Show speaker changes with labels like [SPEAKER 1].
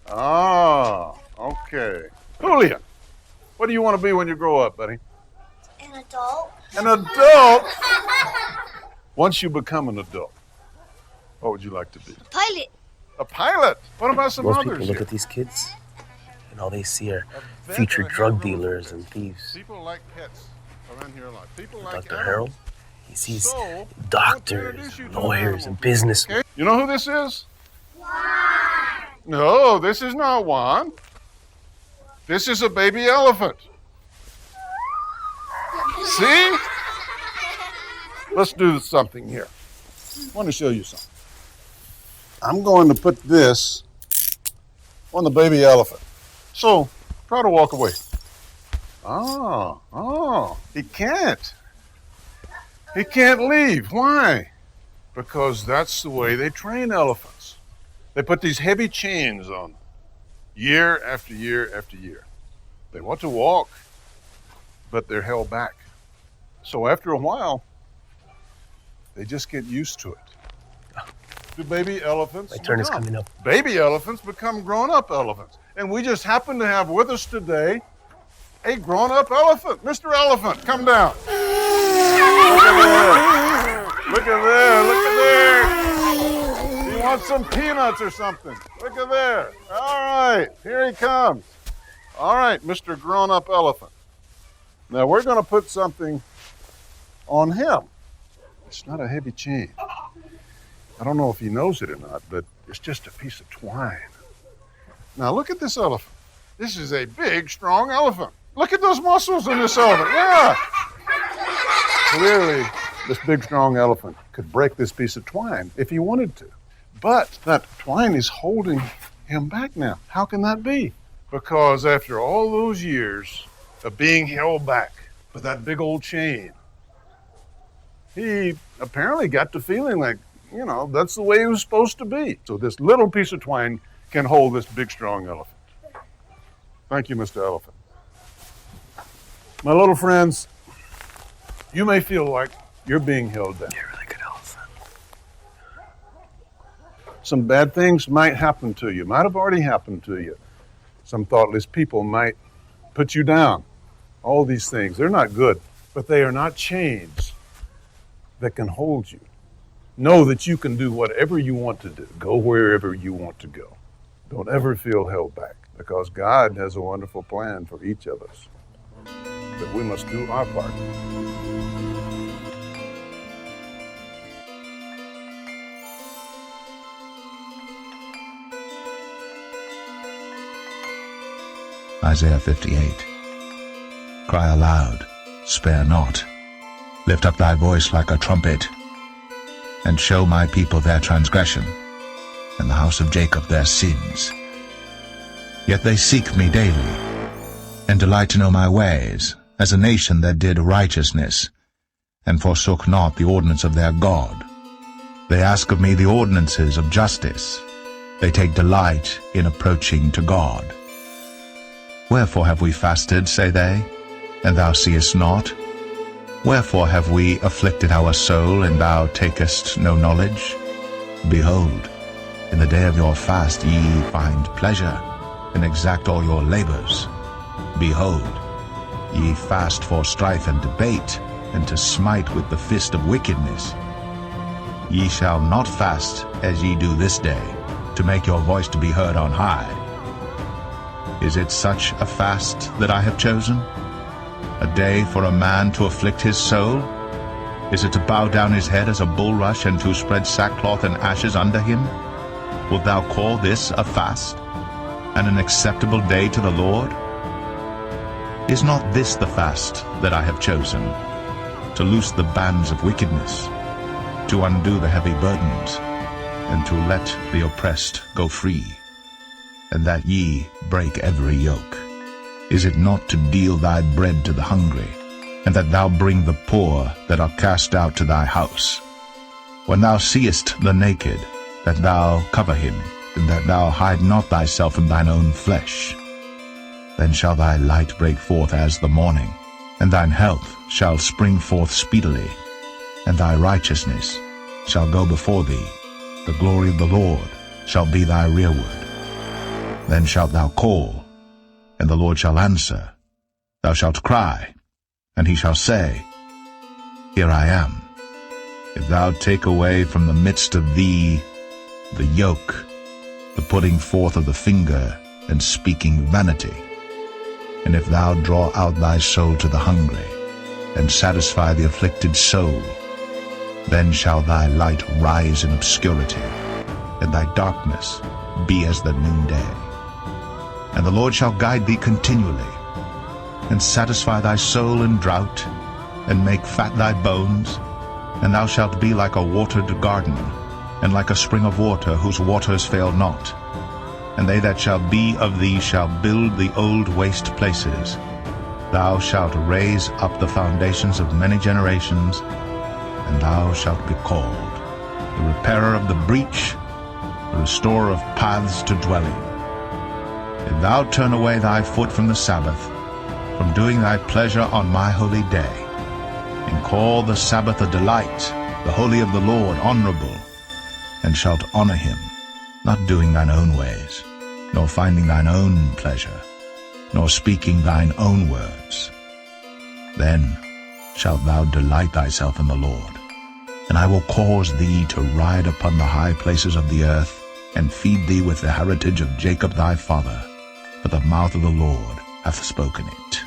[SPEAKER 1] Ah, okay. Julian, what do you want to be when you grow up, buddy?
[SPEAKER 2] An adult.
[SPEAKER 1] An adult? Once you become an adult, what would you like to be?
[SPEAKER 2] A pilot.
[SPEAKER 1] A pilot? What about some
[SPEAKER 3] Most
[SPEAKER 1] others
[SPEAKER 3] people look
[SPEAKER 1] here?
[SPEAKER 3] at these kids, and all they see are future drug dealers and thieves.
[SPEAKER 1] People like pets around here a lot. People like
[SPEAKER 3] Dr.
[SPEAKER 1] animals.
[SPEAKER 3] Harold, he sees
[SPEAKER 1] So,
[SPEAKER 3] doctors, lawyers, and businessmen.
[SPEAKER 1] You know who this is? No, this is not Juan. This is a baby elephant. See? Let's do something here. I want to show you something. I'm going to put this on the baby elephant. So, try to walk away. Oh, he can't. He can't leave. Why? Because that's the way they train elephants. They put these heavy chains on year after year after year. They want to walk, but they're held back. So after a while, they just get used to it. Do baby elephants
[SPEAKER 3] My turn is
[SPEAKER 1] become?
[SPEAKER 3] coming up.
[SPEAKER 1] Baby elephants become grown-up elephants. And we just happen to have with us today a grown-up elephant. Mr. Elephant, come down. Look at there. Look at there. Look at there. You want some peanuts or something? Look at there. All right, here he comes. All right, Mr. Grown-up Elephant. Now we're going to put something on him. It's not a heavy chain. I don't know if he knows it or not, but it's just a piece of twine. Now look at this elephant. This is a big, strong elephant. Look at those muscles in this elephant. Yeah. Clearly, this big, strong elephant could break this piece of twine if he wanted to. But that twine is holding him back now. How can that be? Because after all those years of being held back with that big old chain, he apparently got to feeling like, that's the way it was supposed to be. So this little piece of twine can hold this big, strong elephant. Thank you, Mr. Elephant. My little friends, you may feel like you're being held down.
[SPEAKER 3] You're a really good elephant.
[SPEAKER 1] Some bad things might happen to you, might have already happened to you. Some thoughtless people might put you down. All these things, they're not good, but they are not chains that can hold you. Know that you can do whatever you want to do. Go wherever you want to go. Don't ever feel held back, because God has a wonderful plan for each of us. But we must do our part.
[SPEAKER 4] Isaiah 58. Cry aloud, spare not. Lift up thy voice like a trumpet, and show my people their transgression, and the house of Jacob their sins. Yet they seek me daily, and delight to know my ways, as a nation that did righteousness, and forsook not the ordinance of their God. They ask of me the ordinances of justice. They take delight in approaching to God. Wherefore have we fasted, say they, and thou seest not? Wherefore have we afflicted our soul, and thou takest no knowledge? Behold, in the day of your fast ye find pleasure, and exact all your labors. Behold, ye fast for strife and debate, and to smite with the fist of wickedness. Ye shall not fast as ye do this day, to make your voice to be heard on high. Is it such a fast that I have chosen? A day for a man to afflict his soul? Is it to bow down his head as a bulrush, and to spread sackcloth and ashes under him? Wilt thou call this a fast, and an acceptable day to the Lord? Is not this the fast that I have chosen? To loose the bands of wickedness, to undo the heavy burdens, and to let the oppressed go free, and that ye break every yoke? Is it not to deal thy bread to the hungry, and that thou bring the poor that are cast out to thy house? When thou seest the naked, that thou cover him, and that thou hide not thyself in thine own flesh. Then shall thy light break forth as the morning, and thine health shall spring forth speedily, and thy righteousness shall go before thee. The glory of the Lord shall be thy rearward. Then shalt thou call, and the Lord shall answer. Thou shalt cry, and he shall say, Here I am. If thou take away from the midst of thee the yoke, the putting forth of the finger, and speaking vanity, and if thou draw out thy soul to the hungry, and satisfy the afflicted soul, then shall thy light rise in obscurity, and thy darkness be as the noonday. And the Lord shall guide thee continually, and satisfy thy soul in drought, and make fat thy bones, and thou shalt be like a watered garden, and like a spring of water whose waters fail not. And they that shall be of thee shall build the old waste places. Thou shalt raise up the foundations of many generations, and thou shalt be called the repairer of the breach, the restorer of paths to dwell in. If thou turn away thy foot from the Sabbath, from doing thy pleasure on my holy day, and call the Sabbath a delight, the holy of the Lord honorable, and shalt honor him, not doing thine own ways, nor finding thine own pleasure, nor speaking thine own words, then shalt thou delight thyself in the Lord. And I will cause thee to ride upon the high places of the earth, and feed thee with the heritage of Jacob thy father, for the mouth of the Lord hath spoken it.